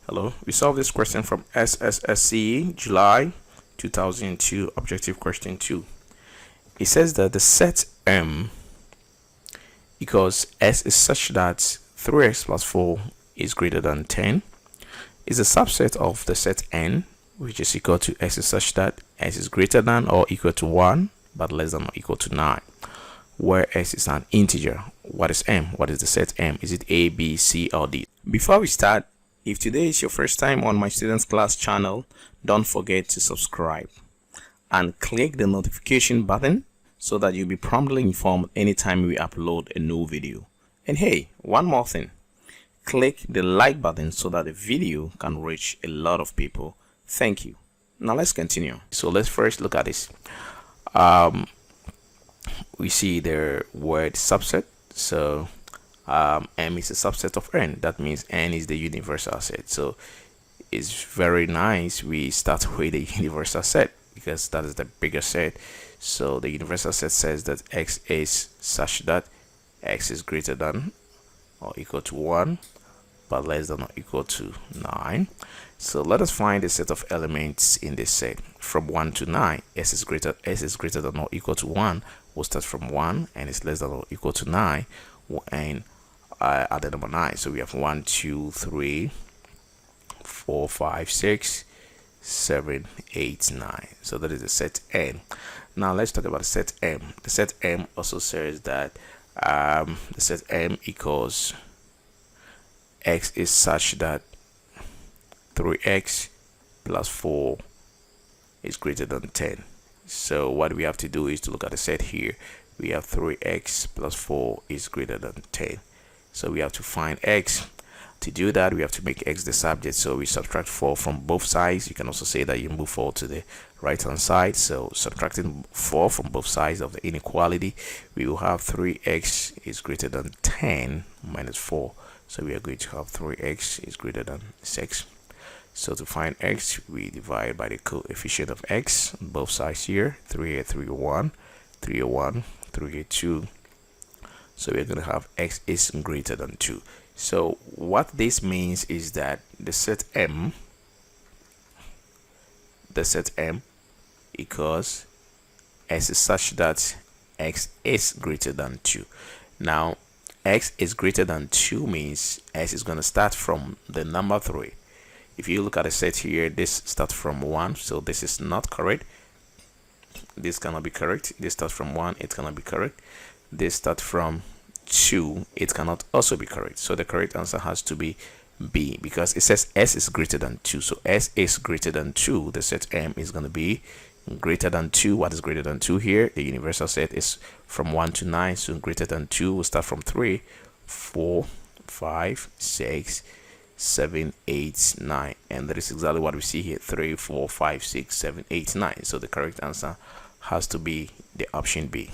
Hello, we solved this question from SSSCE, July 2002, objective question 2. It says that the set M equals S is such that 3x plus 4 is greater than 10 is a subset of the set N, which is equal to S is such that S is greater than or equal to 1 but less than or equal to 9, where S is an integer. What is M? What is the set M? Is it A, B, C, or D? Before we start, if today is your first time on my students class channel, don't forget to subscribe and click the notification button so that you'll be promptly informed anytime we upload a new video. And hey, one more thing, click the like button so that the video can reach a lot of people. Thank you. Now let's continue. So let's first look at this. We see the word subset. So M is a subset of N. That means N is the universal set. So it's very nice we start with the universal set because that is the bigger set. So the universal set says that X is such that X is greater than or equal to 1 but less than or equal to 9. So let us find the set of elements in this set from 1 to 9. S is greater than or equal to 1. We'll start from 1 and it's less than or equal to 9. And at the number 9, so we have 1 2 3 4 5 6 7 8 9. So that is the set N. Now let's talk about the set M. The set M also says that the set M equals X is such that 3x plus 4 is greater than 10. So what we have to do is to look at the set here. We have 3x plus 4 is greater than 10. So we have to find x. To do that, we have to make x the subject. So we subtract 4 from both sides. You can also say that you move 4 to the right hand side. So subtracting 4 from both sides of the inequality, we will have 3x is greater than 10 minus 4. So we are going to have 3x is greater than 6. So to find x, we divide by the coefficient of x on both sides here. 3 here, 3 1, 3 1, 3 here, 2. So we're going to have x is greater than 2. So what this means is that the set M equals S is such that x is greater than 2. Now x is greater than 2 means S is going to start from the number 3. If you look at the set here, this starts from 1, so this is not correct. This cannot be correct. This starts from 1, it cannot be correct. This starts from 2, it cannot also be correct. So the correct answer has to be B because it says S is greater than 2. So S is greater than 2. The set M is going to be greater than 2. What is greater than 2 here? The universal set is from 1 to 9. So greater than 2 will start from 3, 4, 5, 6, 7, 8, 9. And that is exactly what we see here. 3, 4, 5, 6, 7, 8, 9. So the correct answer has to be the option B.